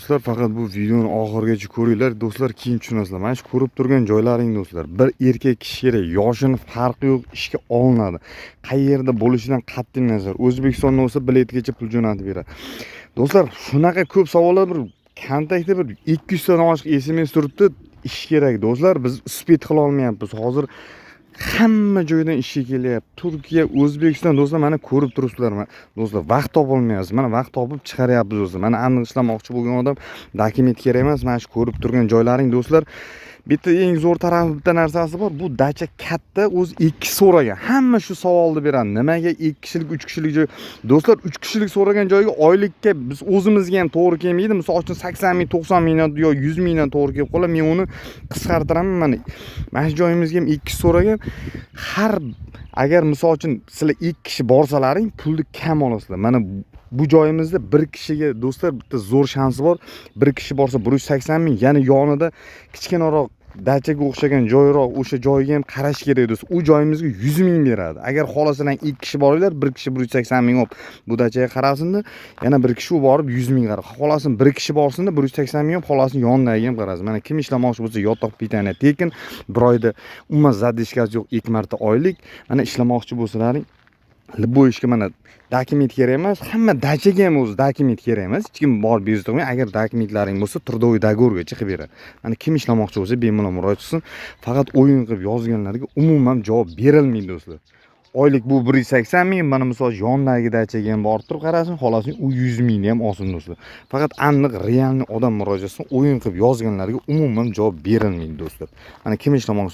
do'stlar, faqat bu videoni oxirigacha ko'ringlar do'stlar, keyin tushunasizlar. Mana shu ko'rib turgan joylaring do'stlar, bir erkak kishi kerak, yoshini farqi yo'q, ishga olinadi. Qayerda bo'lishidan qat'iy nazar, O'zbekistonda bo'lsa biletgacha pul jo'natib beradi. Do'stlar, shunaqa ko'p savollar, bir kontaktda bir 200 tadan oshiq SMS turibdi, ish kerak do'stlar, biz uspet qila olmayapmiz. Hozir hamma joydan ishga kelyapti. Turkiya, O'zbekiston do'stlar, mana ko'rib turibsizlar. Do'stlar, vaqt topolmayapmiz. Mana vaqt topib chiqaryapmiz do'stlar. Mana aniq ishlamoqchi bo'lgan odam dokument kerak emas. Mana shu ko'rib turgan joylaring do'stlar. Bitta eng zo'r tarafi bitta narsasi bor. Bu dacha katta, o'zi 2 so'ragan. Hamma shu savolni beradi. Nimaga 2 kishilik, 3 kishilik joy? Do'stlar, 3 kishilik so'ragan joyga oylikka biz o'zimizga ham to'g'ri kelmaydi. Misol uchun 80 ming, 90 mingdan yo 100 mingdan to'g'ri kelib qoladi. Men uni qisqartiraman. Mana shu joyimizga ham 2 so'ragan. Agar misol uchun sizlar 2 kishi borsalaring, pulni kam olasizlar. Mana bu joyimizda bir kishiga do'stlar bitta zo'r shansi bor. Bir kishi borsa 180 ming, ya'ni yonida kichkinaroq dachaga o'xshagan joyroq, o'sha joyga ham qarash kerak do'st. U joyimizga 100 ming beradi. Agar xohlasalang 2 kishi boringlar, bir kishi 180 ming olib bu dachaga qarasin-da, yana bir kishi u borib 100 ming qarab. Xolasin bir kishi borsin-da, 180 ming olib, xolasin yonidagi ham qarasin. Mana kim ishlamoqchi bo'lsa, yotoq pitaniya tekin, bir oyda umuman zadishkasi yo'q, 2 marta oylik. Mana ishlamoqchi bo'lsalaring, bu ishga mana dokument kerak emas, hamma dachaga ham o'zi dokument kerak emas. Hech kim borib bezdirmaydi. Agar dokumentlaring bo'lsa, трудовой договорgacha qilib beradi. Mana kim ishlamoqchi bo'lsa, bemalol murojaat qilsin. Faqat o'yin qilib yozganlarga umuman javob berilmaydi do'stlar. Oylik bu 180 ming, mana misol yondagi dachaga ham borib turib qarasin, xolasin u 100 mingni ham olsin do'stlar. Faqat aniq realni odam murojaat qilsin, o'yin qilib yozganlarga umuman javob berilmaydi do'stlar. Mana kim ishlamoqchi